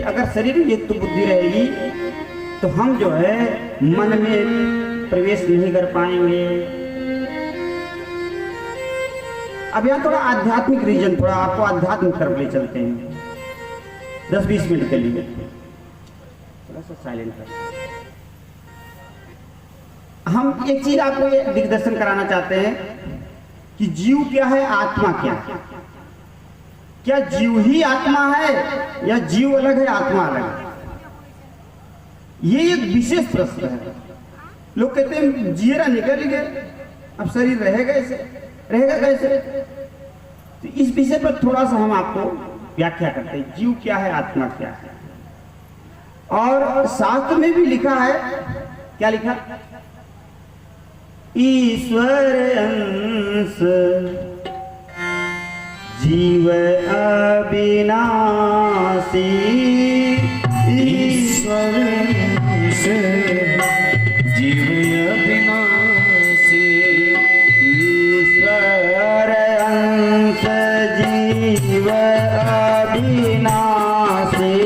अगर शरीर में युक्त बुद्धि रहेगी तो हम जो है मन में प्रवेश नहीं कर पाएंगे। अब यहाँ थोड़ा आध्यात्मिक रीजन, थोड़ा आपको आध्यात्मिक तरफ ले चलते हैं 10-20 मिनट के लिए। थोड़ा सा साइलेंट कर। हम एक चीज आपको ये दिग्दर्शन कराना चाहते हैं कि जीव क्या है, आत्मा क्या है। क्या जीव ही आत्मा है या जीव अलग है आत्मा अलग है? ये एक विशेष प्रश्न है। लोग कहते हैं जीरा निकल गए, अब शरीर रहेगा कैसे? तो इस विषय पर थोड़ा सा हम आपको व्याख्या करते हैं, जीव क्या है, आत्मा क्या है। और शास्त्र में भी लिखा है, क्या लिखा? ईश्वर अंश जीव अविनाशी, ईश्वर अंश जीव अविनाशी, ईश्वर अंश जीव अविनाशी,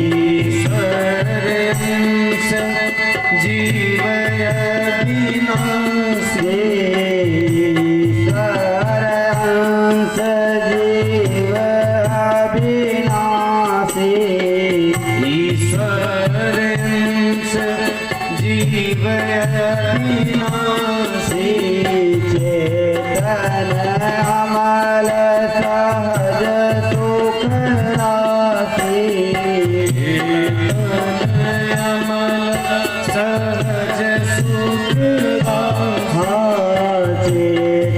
ईश्वर अंश जीव अविनाशी, ईश्वर अंश जीव अविनाशी, ईश्वर अंश जीव अविनाशी, चेतन अमल सहज सुख राशि, चेतन अमल सहज सुख राशि,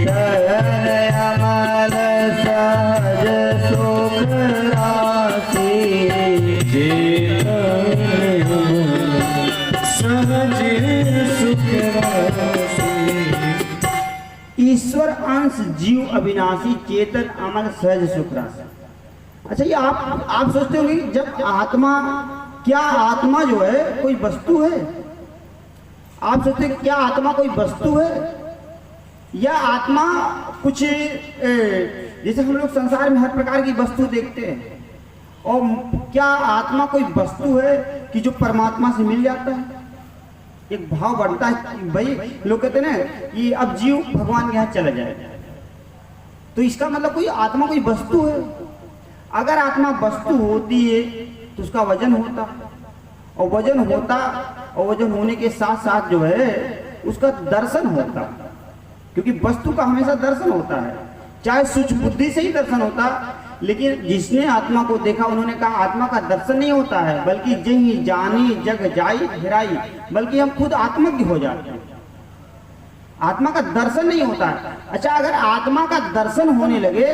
चेतन अमल सहज सुख राशि, चेतन सहज सुख राशि। ईश्वर अंश जीव अविनाशी, चेतन अमल सहज सुख राशि। अच्छा, ये आप सोचते होंगे जब आत्मा, क्या आत्मा जो है कोई वस्तु है? आप सोचते हैं क्या आत्मा कोई वस्तु है या आत्मा कुछ जैसे हम लोग संसार में हर प्रकार की वस्तु देखते हैं, और क्या आत्मा कोई वस्तु है कि जो परमात्मा से मिल जाता है? एक भाव बढ़ता है कि भाई लोग कहते हैं ना कि अब जीव भगवान के यहाँ चला जाए, तो इसका मतलब कोई आत्मा कोई वस्तु है। अगर आत्मा वस्तु होती है तो उसका वजन होता, और वजन होने के साथ साथ जो है उसका दर्शन होता, क्योंकि वस्तु का हमेशा दर्शन होता है, चाहे सूक्ष्म बुद्धि से ही दर्शन होता। लेकिन जिसने आत्मा को देखा उन्होंने कहा आत्मा का दर्शन नहीं होता है, बल्कि जही जानी जग जाई हेराई, बल्कि हम खुद आत्मज्ञ हो जाते हैं, आत्मा का दर्शन नहीं होता है। अच्छा, अगर आत्मा का दर्शन होने लगे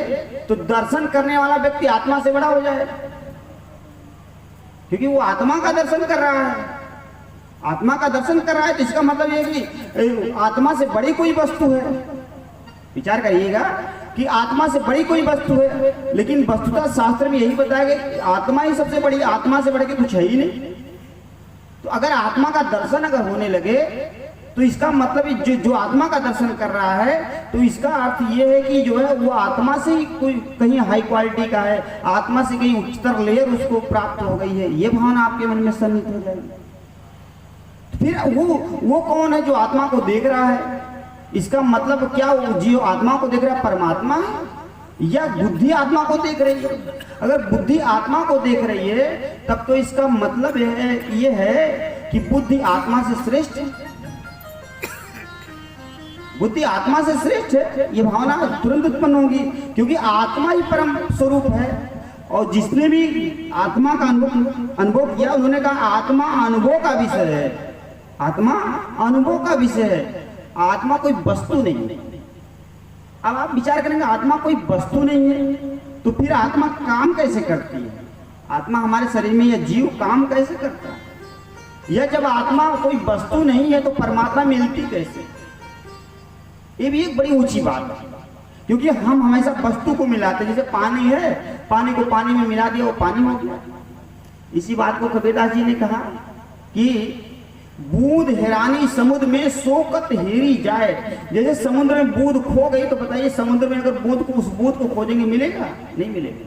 तो दर्शन करने वाला व्यक्ति आत्मा से बड़ा हो जाए, क्योंकि वो आत्मा का दर्शन कर रहा है। आत्मा का दर्शन कर रहा है तो इसका मतलब ये कि आत्मा से बड़ी कोई वस्तु है। विचार करिएगा कि आत्मा से बड़ी कोई वस्तु है, लेकिन वस्तुतः शास्त्र में यही बताया गया कि आत्मा ही सबसे बड़ी, आत्मा से बढ़ के कुछ है ही नहीं। तो अगर आत्मा का दर्शन अगर होने लगे तो इसका मतलब जो आत्मा का दर्शन कर रहा है, तो इसका अर्थ ये है कि जो है वो आत्मा से ही कोई कहीं हाई क्वालिटी का है, आत्मा से कहीं उच्चतर लेयर उसको प्राप्त हो गई है, ये भावना आपके मन में सन्निहित हो जाएगी। फिर वो कौन है जो आत्मा को देख रहा है? इसका मतलब क्या वो जीव आत्मा को देख रहा है परमात्मा है, या बुद्धि आत्मा को देख रही है? अगर बुद्धि आत्मा को देख रही है तब तो इसका मतलब ये है कि बुद्धि आत्मा से श्रेष्ठ है, बुद्धि आत्मा से श्रेष्ठ है। ये भावना तुरंत उत्पन्न होगी, क्योंकि आत्मा ही परम स्वरूप है। और जिसने भी आत्मा का अनुभव किया उन्होंने कहा आत्मा अनुभव का विषय है, आत्मा अनुभव का विषय है, आत्मा कोई वस्तु नहीं है। अब आप विचार करेंगे आत्मा कोई वस्तु नहीं है तो फिर आत्मा काम कैसे करती है? आत्मा हमारे शरीर में या जीव काम कैसे करता है? या जब आत्मा कोई वस्तु नहीं है तो परमात्मा मिलती कैसे? ये भी एक बड़ी ऊंची बात है, क्योंकि हम हमेशा वस्तु को मिलाते, जैसे पानी है, पानी को पानी में मिला दिया वो पानी हो गया। इसी बात को कबीरदास जी ने कहा कि बूंद हेरानी समुद्र में सोकत हेरी जाए। जैसे समुद्र में बूंद खो गई तो बताइए समुद्र में अगर बूंद को, उस बूंद को खोजेंगे मिलेगा? नहीं मिलेगा।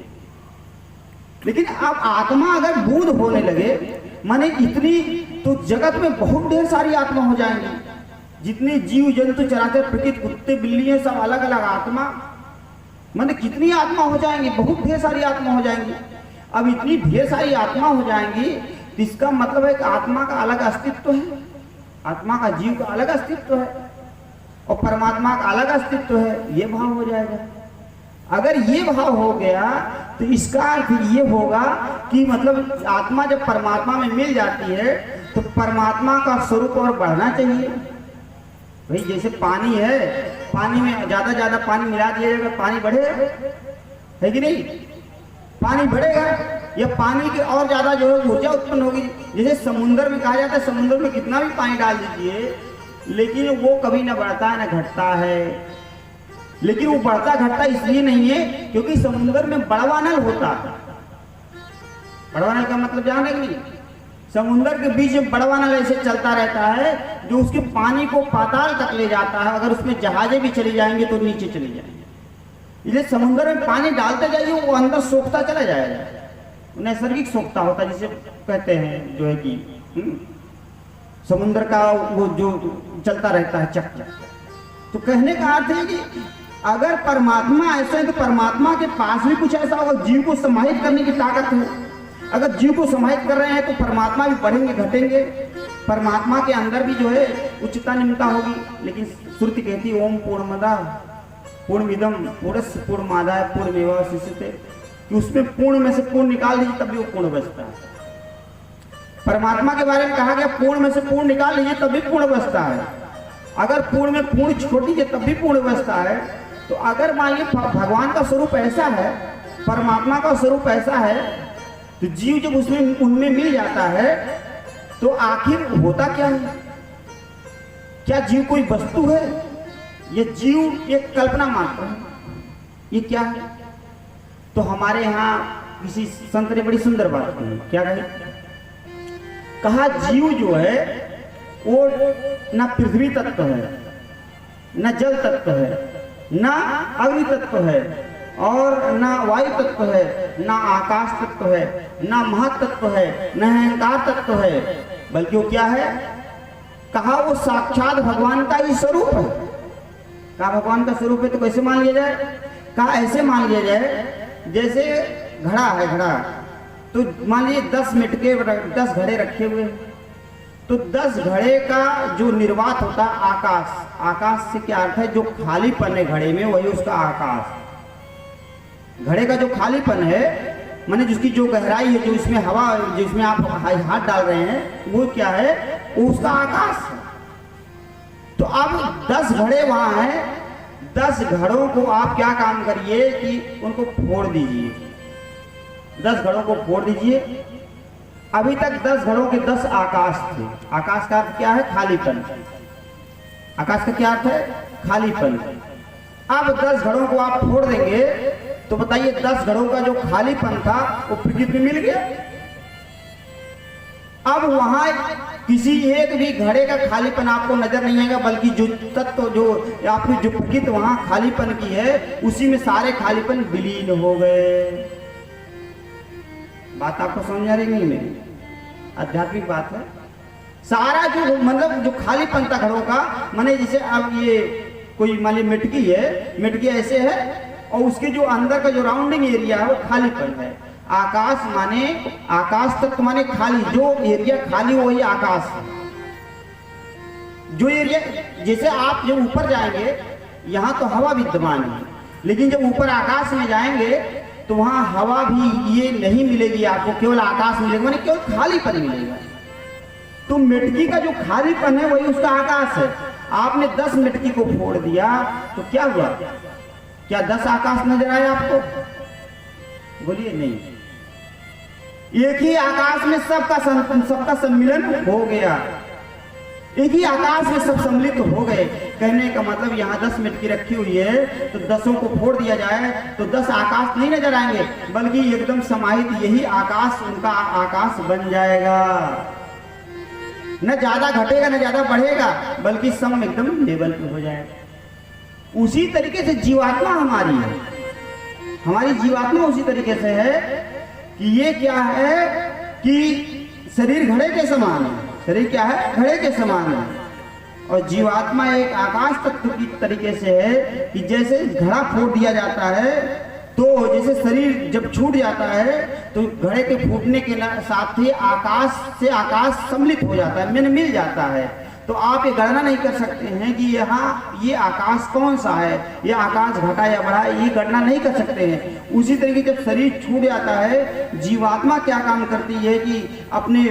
लेकिन अब आत्मा अगर बूढ़ होने लगे, माने इतनी, तो जगत में बहुत ढेर सारी आत्मा हो जाएंगी। जितने जीव जंतु चराचर प्रकृति, कुत्ते बिल्ली है, सब अलग अलग आत्मा, माने कितनी आत्मा हो जाएंगी, बहुत ढेर सारी आत्मा हो जाएंगी। अब इतनी ढेर सारी आत्मा हो जाएंगी तो इसका मतलब है कि आत्मा का अलग अस्तित्व है, आत्मा का, जीव का अलग अस्तित्व है और परमात्मा का अलग अस्तित्व है। ये भाव हो जाएगा। अगर ये भाव हो गया तो इसका अर्थ ये होगा कि मतलब आत्मा जब परमात्मा में मिल जाती है तो परमात्मा का स्वरूप और बढ़ना चाहिए। भाई जैसे पानी है, पानी में ज्यादा पानी मिला दिया जाएगा, पानी बढ़े है कि नहीं? पानी बढ़ेगा या पानी के और ज्यादा जो है ऊर्जा उत्पन्न होगी। जैसे समुद्र में कहा जाता है, समुद्र में कितना भी पानी डाल दीजिए लेकिन वो कभी ना बढ़ता है ना घटता है। लेकिन वो बढ़ता घटता इसलिए नहीं है क्योंकि समुद्र में बड़वानल होता है। बड़वानल का मतलब जाने नहीं, समुद्र के बीच में बड़वानल ऐसे चलता रहता है जो उसके पानी को पाताल तक ले जाता है। अगर उसमें जहाजें भी चली जाएंगे तो नीचे चली जाएंगे। इसलिए समुद्र में पानी डालते जाइए, वो अंदर सोखता चला जाएगा। नैसर्गिक सोखता होता है जिसे कहते हैं, जो है कि समुद्र का वो जो चलता रहता है चक्र। तो कहने का अर्थ है कि अगर परमात्मा ऐसा है तो परमात्मा के पास भी कुछ ऐसा होगा, जीव को समाहित करने की ताकत है। अगर जीव को समाहित कर रहे हैं तो परमात्मा भी बढ़ेंगे घटेंगे। परमात्मा के अंदर भी जो है उच्चता निम्नता होगी। लेकिन श्रुति कहती है ओम पूर्णमदा पूर्णमिदं पूर्णस्य पूर्णमादाय पूर्णमेवावशिष्यते, कि उसमें पूर्ण में से पूर्ण निकाल दीजिए तब भी वो पूर्ण बचता है। परमात्मा के बारे में कहा गया पूर्ण में से पूर्ण निकाल लीजिए तब भी पूर्ण बचता है। अगर पूर्ण में पूर्ण छोड़ दीजिए तब भी पूर्ण बचता है। तो अगर मान लीजिए भगवान का स्वरूप ऐसा है, परमात्मा का स्वरूप ऐसा है, तो जीव जब उसमें उनमें मिल जाता है तो आखिर होता क्या है? क्या जीव कोई वस्तु है? ये जीव एक कल्पना मात्र है। ये क्या है? तो हमारे यहाँ किसी संत ने बड़ी सुंदर बात कही। क्या कही? कहा जीव जो है वो न पृथ्वी तत्व है, न जल तत्व है, न अग्नि तत्व है, और न वायु तत्व है, न आकाश तत्व है, न महत्त्व है, न अहंकार तत्व है, बल्कि वो क्या है? कहा वो साक्षात भगवान का ही स्वरूप है। कहा भगवान का स्वरूप है तो कैसे मान लिया जाए? कहा ऐसे मान लिया जाए जैसे घड़ा है, घड़ा तो मान लीजिए 10 मटके 10 घड़े रखे हुए, तो 10 घड़े का जो निर्वात होता है आकाश। आकाश से क्या अर्थ है? जो खालीपन है घड़े में वही उसका आकाश। घड़े का जो खालीपन है माने जिसकी जो गहराई है, जो इसमें हवा, जिसमें आप हाथ डाल रहे हैं, वो क्या है? वो उसका आकाश है। तो अब 10 घड़े वहां हैं, 10 घड़ों को आप क्या काम करिए कि उनको फोड़ दीजिए। 10 घड़ों को फोड़ दीजिए। अभी तक 10 घड़ों के 10 आकाश थे। आकाश का अर्थ क्या है? खालीपन। आकाश का क्या अर्थ है? खालीपन। अब 10 घड़ों को आप फोड़ देंगे तो बताइए 10 घड़ों का जो खालीपन था वो प्रकृति में मिल गया। अब वहां किसी एक भी घड़े का खालीपन आपको नजर नहीं आएगा, बल्कि जो तत्व जो आपकी जो प्रकृति वहां खालीपन की है उसी में सारे खालीपन विलीन हो गए। बात आपको समझ आ रही नहीं? मेरी आध्यात्मिक बात है। सारा जो मतलब जो खालीपन था घड़ों का, माने जैसे अब ये कोई मान ली मिटकी है, मिटकी ऐसे है और उसके जो अंदर का जो राउंडिंग एरिया है वो खालीपन है। आकाश माने आकाश तत्व माने खाली, जो एरिया खाली वही आकाश है। जो एरिया जैसे आप जब ऊपर जाएंगे यहाँ तो हवा विद्यमान है, लेकिन जब ऊपर आकाश में जाएंगे तो वहां हवा भी ये नहीं मिलेगी आपको, केवल आकाश मिलेगा, माने केवल खालीपन मिलेगा। तो मिटकी का जो खालीपन है वही उसका आकाश है। आपने 10 मिटकी को फोड़ दिया तो क्या हुआ? क्या 10 आकाश नजर आए आपको? बोलिए नहीं। एक ही आकाश में सबका सम्मिलन हो गया, एक ही आकाश में सब सम्मिलित हो गए। कहने का मतलब यहाँ 10 मिटकी रखी हुई है तो 10 को फोड़ दिया जाए तो 10 आकाश नहीं नजर आएंगे, बल्कि एकदम समाहित यही आकाश उनका आकाश बन जाएगा। न ज्यादा घटेगा न ज्यादा बढ़ेगा, बल्कि सम एकदम लेवल पे हो जाएगा। उसी तरीके से जीवात्मा हमारी है। हमारी जीवात्मा उसी तरीके से है कि ये क्या है कि शरीर घड़े के समान है। शरीर क्या है? घड़े के समान है। और जीवात्मा एक आकाश तत्व की तरीके से है कि जैसे घड़ा फोड़ दिया जाता है, तो जैसे शरीर जब छूट जाता है तो घड़े के फूटने के साथ ही आकाश से आकाश सम्मिलित हो जाता है, मिल जाता है। तो आप ये गणना नहीं कर सकते हैं कि यहाँ ये आकाश कौन सा है, ये आकाश घटा या बढ़ा, ये गणना नहीं कर सकते हैं। उसी तरीके जब शरीर छूट जाता है, जीवात्मा क्या काम करती है कि अपने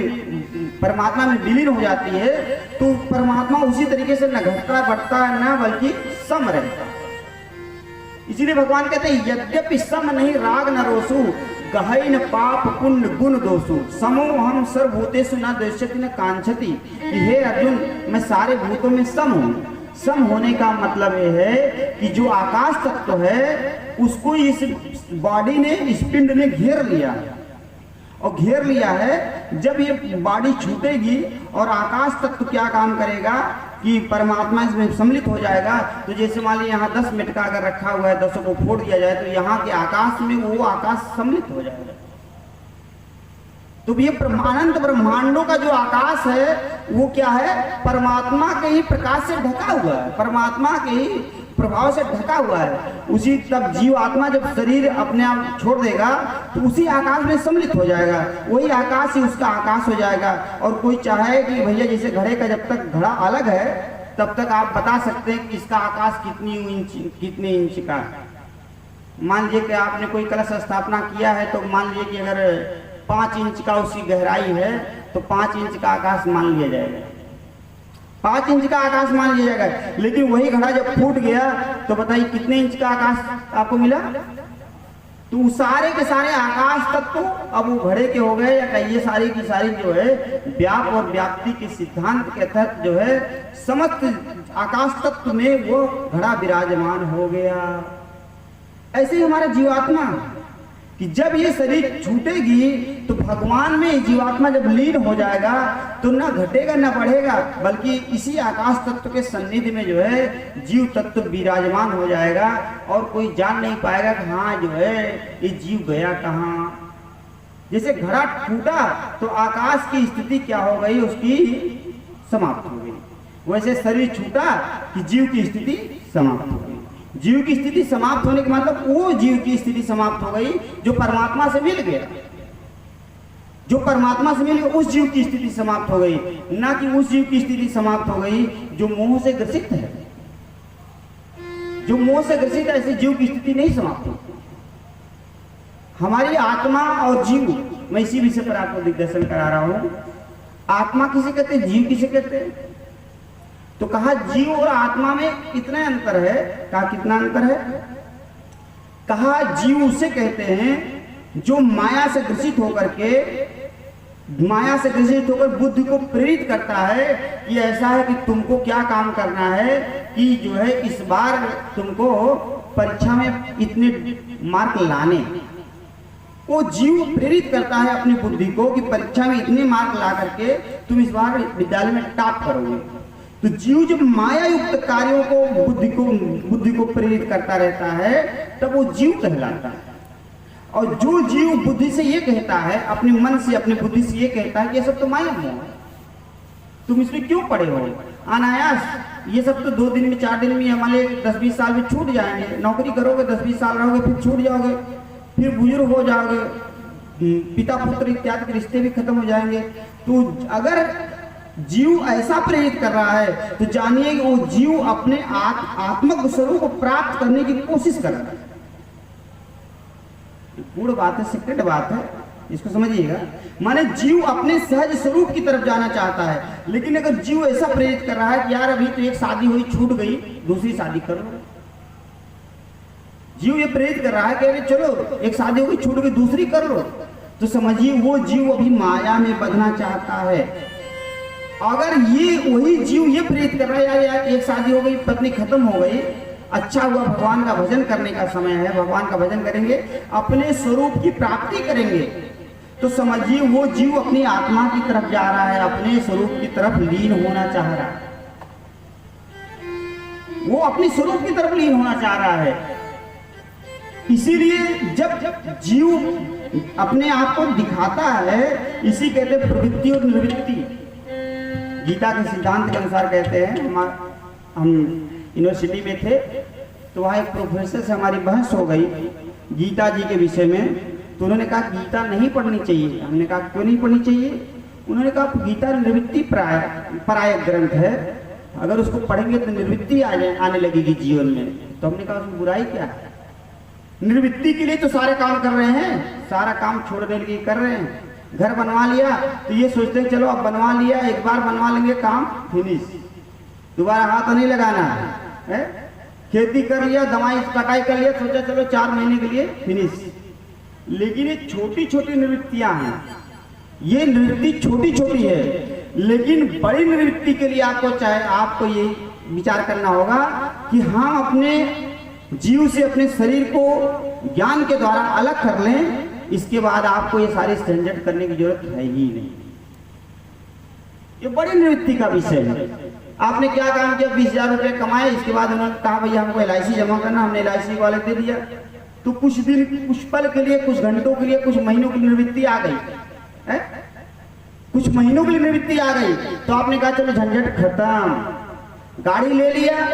परमात्मा में विलीन हो जाती है, तो परमात्मा उसी तरीके से न घटता बढ़ता है न बल्कि सम रहता है। इसीलिए भगवान कहते हैं यद्यपि सम नहीं राग न रोसु, गहई न पाप पुण्य गुण दोषु, समो हम सर्वभूतेषु न द्वेष्यति न कांक्षति। हे अर्जुन, मैं सारे भूतों में सम हूँ। सम होने का मतलब ये है कि जो आकाश तत्व है उसको इस बॉडी ने, इस पिंड ने घेर लिया, और घेर लिया है। जब ये बॉडी छूटेगी और आकाश तत्व क्या काम करेगा कि परमात्मा इसमें सम्मिलित हो जाएगा। तो जैसे मान लीजिए यहाँ 10 मिनट का अगर रखा हुआ है, 10 को फोड़ दिया जाए तो यहाँ के आकाश में वो आकाश सम्मिलित हो जाएगा। तो ये अनंत ब्रह्मांडों का जो आकाश है वो क्या है? परमात्मा के ही प्रकाश से ढका हुआ है, परमात्मा के ही प्रभाव से ढका हुआ है। उसी तब जीव आत्मा जब शरीर अपने आप छोड़ देगा तो उसी आकाश में सम्मिलित हो जाएगा, वही आकाश ही उसका आकाश हो जाएगा। और कोई चाहे कि भैया जैसे घड़े का जब तक घड़ा अलग है तब तक आप बता सकते हैं कि इसका आकाश कितने इंच का है। मान लीजिए कि आपने कोई कलश स्थापना किया है, तो मान लीजिए कि अगर 5 इंच का उसकी गहराई है तो 5 इंच का आकाश मान लिया जाएगा, 5 इंच का आकाश मान लिया जाएगा। लेकिन वही घड़ा जब फूट गया तो बताइए कितने इंच का आकाश आपको मिला? तो सारे के सारे आकाश तत्व अब वो घड़े के हो गए, या कहिए सारी की सारी जो है व्याप और व्याप्ति के सिद्धांत के तहत जो है समस्त आकाश तत्व में वो घड़ा विराजमान हो गया। ऐसे ही हमारा जीवात्मा कि जब ये शरीर छूटेगी तो भगवान में जीवात्मा जब लीन हो जाएगा तो ना घटेगा ना बढ़ेगा, बल्कि इसी आकाश तत्व के सन्निधि में जो है जीव तत्व विराजमान हो जाएगा। और कोई जान नहीं पाएगा कि हाँ जो है ये जीव गया कहाँ। जैसे घड़ा टूटा तो आकाश की स्थिति क्या हो गई? उसकी समाप्त हो गई। वैसे शरीर छूटा कि जीव की स्थिति समाप्त हो गई। जीव की स्थिति समाप्त होने का मतलब वो जीव की स्थिति समाप्त हो गई जो परमात्मा से मिल गया, जो परमात्मा से मिल गया उस जीव की स्थिति समाप्त हो गई, ना कि उस जीव की स्थिति समाप्त हो गई जो मोह से ग्रसित है। जो मोह से ग्रसित है ऐसे जीव की स्थिति नहीं समाप्त होती। हमारी आत्मा और जीव, मैं इसी विषय पर आपको दिग्दर्शन करा रहा हूं। आत्मा किसे कहते हैं, जीव किसे कहते हैं? तो कहा जीव और आत्मा में इतना अंतर है। कहा कितना अंतर है? कहा जीव उसे कहते हैं जो माया से ग्रसित होकर बुद्धि को प्रेरित करता है कि ऐसा है कि तुमको क्या काम करना है, कि जो है इस बार तुमको परीक्षा में इतने मार्क लाने। वो जीव प्रेरित करता है अपनी बुद्धि को कि परीक्षा में इतने मार्क ला करके तुम इस बार विद्यालय में टॉप करोगे। तो जीव जब माया युक्त कार्यों को बुद्धि को प्रेरित करता रहता है तब वो जीव कहलाता है। और जो जीव बुद्धि से ये कहता है, अपने मन से अपनी बुद्धि से ये कहता है कि ये सब तो माया है, तुम इसमें क्यों पड़े हो, अनायास ये सब तो 2 दिन में 4 दिन में हमारे 10-20 साल में छूट जाएंगे। नौकरी करोगे 10-20 साल रहोगे फिर छूट जाओगे, फिर बुजुर्ग हो जाओगे, पिता पुत्र इत्यादि के रिश्ते भी खत्म हो जाएंगे। तो अगर जीव ऐसा प्रेरित कर रहा है तो जानिए कि वो जीव अपने आत्मक स्वरूप को प्राप्त करने की कोशिश कर रहा है। पूर्ण बात है, सीक्रेट बात है, इसको समझिएगा। माने जीव अपने सहज स्वरूप की तरफ जाना चाहता है, लेकिन अगर जीव ऐसा प्रेरित कर रहा है कि यार अभी तो एक शादी हुई छूट गई, दूसरी शादी कर लो। जीव ये प्रेरित कर रहा है कि अरे चलो एक शादी हो गई छूट गई दूसरी कर लो, तो समझिए वो जीव अभी माया में बंधना चाहता है। अगर ये वही जीव ये प्रेरित कर रहा है यार एक शादी हो गई, पत्नी खत्म हो गई, अच्छा हुआ भगवान का भजन करने का समय है, भगवान का भजन करेंगे, अपने स्वरूप की प्राप्ति करेंगे, तो समझिए वो जीव अपनी आत्मा की तरफ जा रहा है, अपने स्वरूप की तरफ लीन होना चाह रहा है। वो अपनी स्वरूप की तरफ लीन होना चाह रहा है। इसीलिए जब जीव अपने आप को दिखाता है, इसी कहते हैं प्रवृत्ति और निवृत्ति। गीता के सिद्धांत के अनुसार कहते हैं, हम यूनिवर्सिटी में थे तो वहाँ एक प्रोफेसर से हमारी बहस हो गई गीता जी के विषय में। तो उन्होंने कहा गीता नहीं पढ़नी चाहिए। हमने कहा क्यों नहीं पढ़नी चाहिए? उन्होंने कहा गीता निवृत्ति परायक ग्रंथ है, अगर उसको पढ़ेंगे तो निवृत्ति आने लगेगी जीवन में। तो हमने कहा उसमें बुराई क्या है? निवृत्ति के लिए तो सारे काम कर रहे हैं, सारा काम छोड़ने के लिए कर रहे हैं। घर बनवा लिया तो ये सोचते हैं चलो अब बनवा लिया, एक बार बनवा लेंगे काम फिनिश, दोबारा हाथ नहीं लगाना है। खेती कर लिया, दवाई कटाई कर लिया, सोचा चलो 4 महीने के लिए फिनिश। लेकिन ये छोटी छोटी निवृत्तियां हैं, ये निवृत्ति छोटी छोटी है, लेकिन बड़ी निवृत्ति के लिए आपको ये विचार करना होगा कि हम अपने जीव से अपने शरीर को ज्ञान के द्वारा अलग कर लें। इसके बाद आपको ये सारी झंझट करने की जरूरत है ही नहीं। ये बड़ी निवृत्ति का विषय है। आपने क्या काम किया? 20,000 रुपये कमाए, इसके बाद उन्होंने कहा भैया हमको LIC जमा करना, हमने LIC वाले दे दिया। तो कुछ दिन, कुछ पल के लिए, कुछ घंटों के लिए, कुछ महीनों की निवृत्ति आ गई है, कुछ महीनों की निवृत्ति आ गई। तो आपने कहा चलो झंझट खत्म, गाड़ी ले लिया,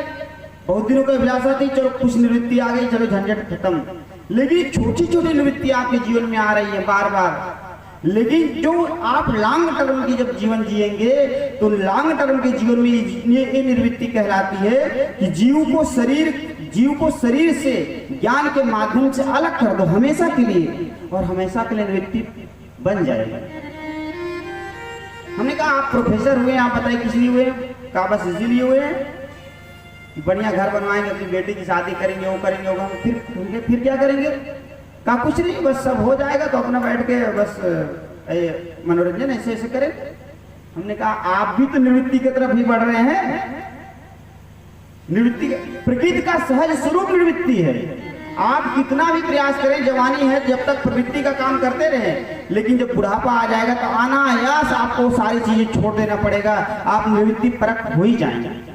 बहुत दिनों का अभिलाषा थी, चलो कुछ निवृत्ति आ गई, चलो झंझट खत्म। लेकिन छोटी छोटी निवृत्ति आपके जीवन में आ रही है बार बार। लेकिन जो आप लॉन्ग टर्म की जब जीवन जिएंगे तो लॉन्ग टर्म के जीवन में ये निवृत्ति कहलाती है कि जीव को शरीर से ज्ञान के माध्यम से अलग कर दो हमेशा के लिए, और हमेशा के लिए निवृत्ति बन जाएगी। हमने कहा आप प्रोफेसर हुए, आप बताइए किस लिए हुए? कहा बस इसीलिए हुए बढ़िया घर बनवाएंगे, अपनी बेटी की शादी करेंगे, वो करेंगे, वो फिर क्या करेंगे? कहा कुछ नहीं, बस सब हो जाएगा तो अपना बैठ के बस मनोरंजन ऐसे ऐसे करें। हमने कहा आप भी तो निवृत्ति की तरफ ही बढ़ रहे हैं। निवृत्ति प्रकृति का सहज स्वरूप निवृत्ति है। आप कितना भी प्रयास करें, जवानी है जब तक प्रवृत्ति का काम करते रहे, लेकिन जब बुढ़ापा आ जाएगा तो अनायास आपको सारी चीजें छोड़ देना पड़ेगा, आप निवृत्ति परक हो ही जाएंगे।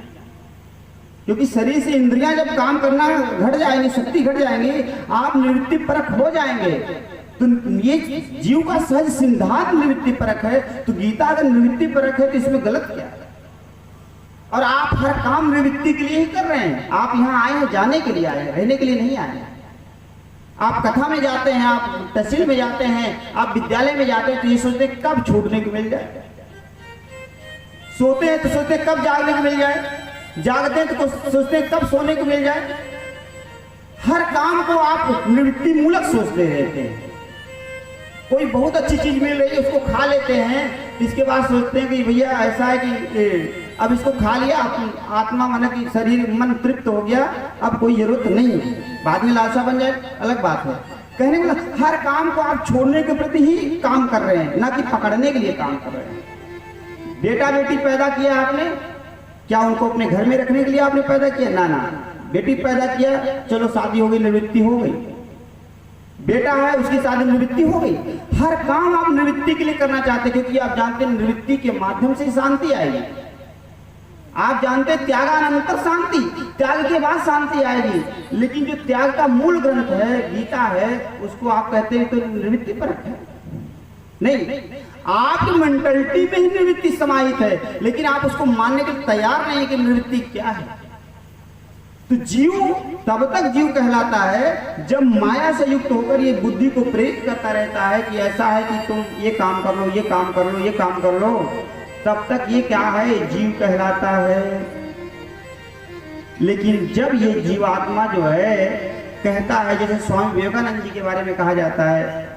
क्योंकि शरीर से इंद्रियां जब काम करना घट जाएंगी, शक्ति घट जाएंगी, आप निवृत्ति परक हो जाएंगे। तो ये जीव का सहज सिद्धांत निवृत्ति परक है। तो गीता अगर निवृत्ति परक है तो इसमें गलत क्या है? और आप हर काम निवृत्ति के लिए ही कर रहे हैं। आप यहाँ आए हैं जाने के लिए आए हैं, रहने के लिए नहीं आए हैं। आप कथा में जाते हैं, आप तहसील में जाते हैं, आप विद्यालय में जाते हैं तो ये सोचते हैं कब छूटने को मिल जाए। सोते हैं तो सोचते हैं कब जागने को मिल जाए, जागते हैं तो सोचते हैं कब सोने को मिल जाए। हर काम को आप निवृत्ति मूलक सोचते रहते हैं। कोई बहुत अच्छी चीज मिल रही है उसको खा लेते हैं, इसके बाद सोचते हैं कि भैया ऐसा है कि अब इसको खा लिया, आत्मा मन की शरीर मन तृप्त हो गया, अब कोई जरूरत नहीं, बाद में लालसा बन जाए अलग बात है। कहने का मतलब हर काम को आप छोड़ने के प्रति ही काम कर रहे हैं, ना कि पकड़ने के लिए काम कर रहे हैं। बेटा बेटी पैदा किया आपने, क्या उनको अपने घर में रखने के लिए आपने पैदा किया? ना, बेटी पैदा किया, चलो शादी हो गई, निवृत्ति हो गई। बेटा है उसकी शादी, निवृत्ति हो गई। हर काम आप निवृत्ति के लिए करना चाहते हैं, क्योंकि आप जानते हैं निवृत्ति के माध्यम से शांति आएगी। आप जानते हैं त्यागानंतर शांति, त्याग के बाद शांति आएगी। लेकिन जो त्याग का मूल ग्रंथ है, गीता है, उसको आप कहते हैं तो निवृत्ति परक है। नहीं, आपकी मेंटलिटी में ही निवृत्ति समाहित है, लेकिन आप उसको मानने के लिए तैयार नहीं कि निवृत्ति क्या है। तो जीव तब तक जीव कहलाता है जब माया से युक्त होकर ये बुद्धि को प्रेरित करता रहता है कि ऐसा है कि तुम ये काम कर लो, ये काम कर लो, ये काम कर लो, तब तक ये क्या है? जीव कहलाता है। लेकिन जब ये जीवात्मा जो है कहता है, जैसे स्वामी विवेकानंद जी के बारे में कहा जाता है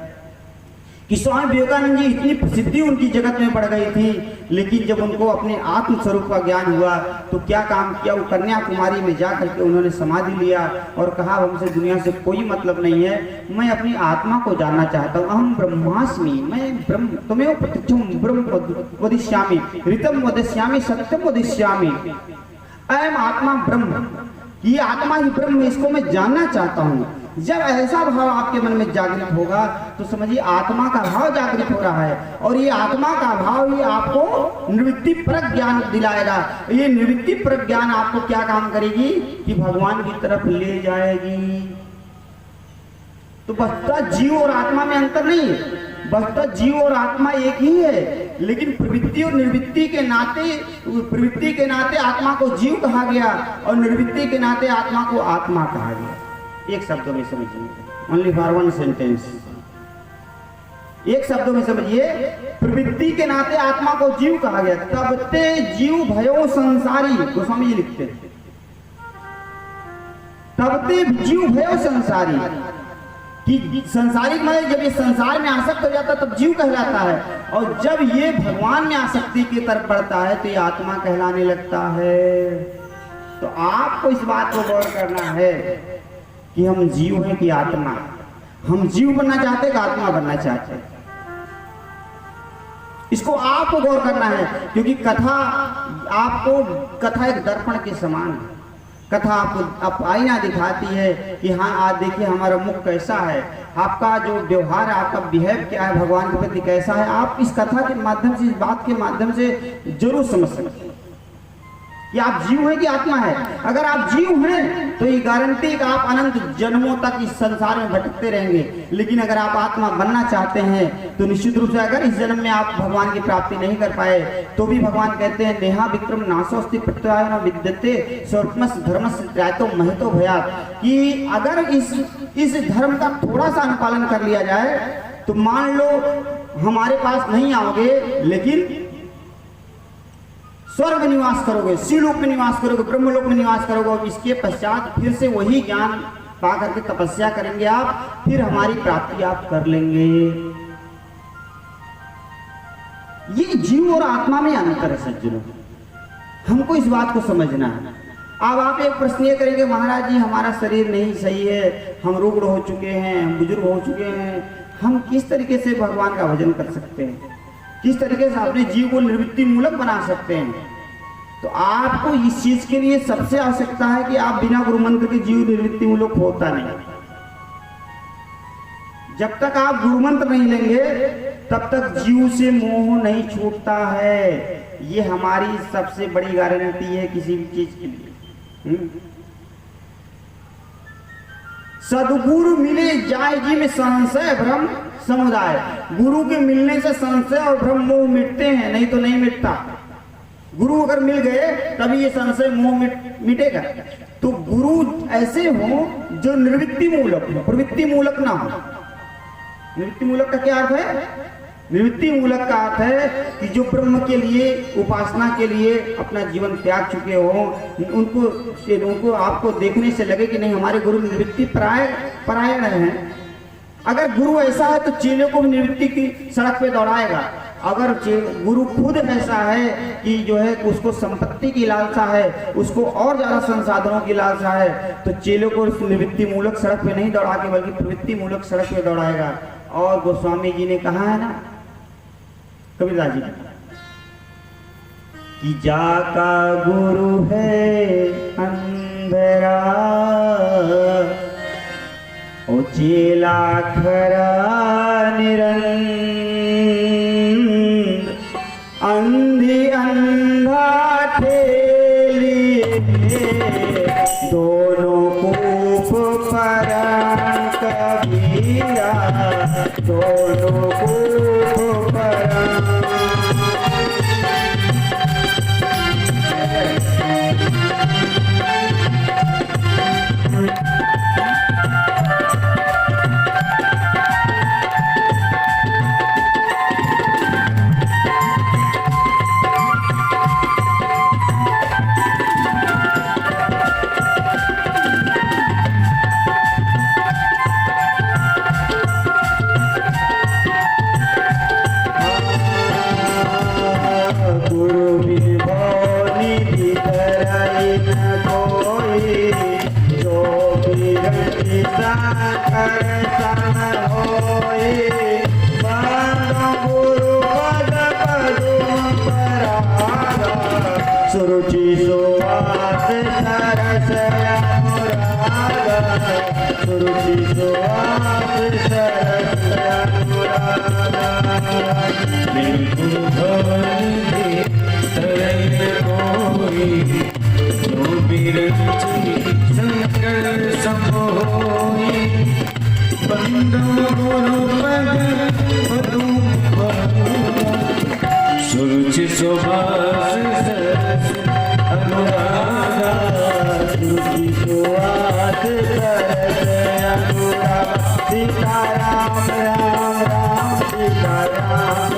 कि स्वामी विवेकानंद जी इतनी प्रसिद्धि उनकी जगत में बढ़ गई थी, लेकिन जब उनको अपने आत्म स्वरूप का ज्ञान हुआ तो क्या काम किया? वो कन्याकुमारी में जा करके उन्होंने समाधि लिया और कहा हमसे दुनिया से कोई मतलब नहीं है, मैं अपनी आत्मा को जानना चाहता हूँ। अहम ब्रह्मास्मि, मैं ब्रह्म, तुम्हें प्रत्यक्षम ब्रह्म वदिष्यामि, ऋतम वदिष्यामि, सत्यम वदिष्यामि। अयम आत्मा ब्रह्म, ये आत्मा ही ब्रह्म, इसको मैं जानना चाहता हूँ। जब ऐसा भाव आपके मन में जागृत होगा तो समझिए आत्मा का भाव जागृत हो रहा है, और ये आत्मा का भाव ही आपको निवृत्ति परक ज्ञान दिलाएगा। ये निवृत्ति परक ज्ञान आपको क्या काम करेगी कि भगवान की तरफ ले जाएगी। तो वस्तुतः जीव और आत्मा में अंतर नहीं है, वस्तुतः जीव और आत्मा एक ही है, लेकिन प्रवृत्ति और निर्वृत्ति के नाते आत्मा को जीव कहा गया और निर्वृत्ति के नाते आत्मा को आत्मा कहा गया। एक शब्दों में समझिए, ओनली फॉर वन सेंटेंस, एक शब्दों में समझिए, प्रवृत्ति के नाते आत्मा को जीव कहा गया। तब ते जीव भयो संसारी, गोस्वामी जी लिखते हैं, तब ते जीव भयो संसारी, कि संसारिक मतलब जब ये संसार में आसक्त हो जाता है तब जीव कहलाता है, और जब ये भगवान में आसक्ति की तरफ बढ़ता है तो ये आत्मा कहलाने लगता है। तो आपको इस बात को गौर करना है कि हम जीव हैं कि आत्मा, हम जीव बनना चाहते हैं कि आत्मा बनना चाहते हैं, इसको आपको गौर करना है। क्योंकि कथा एक दर्पण के समान है। कथा आपको आईना दिखाती है कि हाँ आज देखिए हमारा मुख कैसा है, आपका जो व्यवहार है, आपका बिहेव क्या है भगवान के प्रति कैसा है, आप इस कथा के माध्यम से, इस बात के माध्यम से जरूर समझ सकते हैं कि आप जीव हैं कि आत्मा है। अगर आप जीव हैं तो ये गारंटी कि आप अनंत जन्मों तक इस संसार में भटकते रहेंगे, लेकिन अगर आप आत्मा बनना चाहते हैं तो निश्चित रूप से अगर इस जन्म में आप भगवान की प्राप्ति नहीं कर पाए तो भी भगवान कहते हैं नेहा विक्रम नाशोस्ति प्रत्याय न विद्यते स्वल्पमस्य धर्मस्य त्रायतो महतो भयात्, कि अगर इस धर्म का थोड़ा सा अनुपालन कर लिया जाए तो मान लो हमारे पास नहीं आओगे, लेकिन स्वर्ग में निवास करोगे, शिवलोक में निवास करोगे, ब्रह्मलोक में निवास करोगे, और इसके पश्चात फिर से वही ज्ञान पा करके तपस्या करेंगे आप, फिर हमारी प्राप्ति आप कर लेंगे। ये जीव और आत्मा में अंतर है सज्जनों, हमको इस बात को समझना है। अब आप एक प्रश्न ये करेंगे, महाराज जी हमारा शरीर नहीं सही है, हम रुग्ण हो चुके हैं, हम बुजुर्ग हो चुके हैं, हम किस तरीके से भगवान का भजन कर सकते हैं, किस तरीके से अपने जीव को निवृत्ति मूलक बना सकते हैं। तो आपको इस चीज के लिए सबसे आवश्यकता है कि आप बिना गुरु मंत्र के जीव निवृत्ति मूलक होता नहीं। जब तक आप गुरु मंत्र नहीं लेंगे तब तक जीव से मोह नहीं छूटता है। ये हमारी सबसे बड़ी गारंटी है किसी भी चीज के लिए। सदगुरु मिले जाय जी में संशय भ्रम समुदाय, गुरु के मिलने से संशय और भ्रम मोह मिटते हैं, नहीं तो नहीं मिटता। गुरु अगर मिल गए तभी ये संशय मोह मिटेगा। तो गुरु ऐसे हो जो निवृत्ति मूलक हो, प्रवृत्ति मूलक ना हो। निवृत्ति मूलक का क्या अर्थ है? निवृत्ति मूलक का अर्थ है कि जो ब्रह्म के लिए, उपासना के लिए अपना जीवन त्याग चुके हो, उनको आपको देखने से लगे कि नहीं हमारे गुरु निवृत्ति परायण हैं। अगर गुरु ऐसा है तो चेले को भी निवृत्ति की सड़क पे दौड़ाएगा। अगर गुरु खुद ऐसा है कि जो है उसको संपत्ति की लालसा है, उसको और ज्यादा संसाधनों की लालसा है, तो चेलों को निवृत्ति मूलक सड़क पे नहीं दौड़ा के बल्कि प्रवृत्ति मूलक सड़क पे दौड़ाएगा। और गोस्वामी जी ने कहा है ना, कबीरदास जी कि जाका गुरु है अंधेरा ओ चेला खरा निरंतर, अंधी अंधा ठेली दोनों कूप पर कबीरा, दोनों कूप पर। सुरुचि सुवास सरस अनुरागा, सुरुचि सुवास सरस अनुरागा, शंकर संभोई बंदम गुरु पद पदू सुरुचि सुभाष अनुरागा सुरुचि सुहास अनुराग सीताराम राम राम सीताराम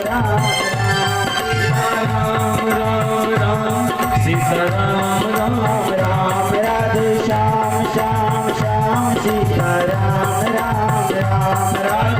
राम सीताराम राम राम राधे श्याम श्याम श्याम सीताराम राम राम राधे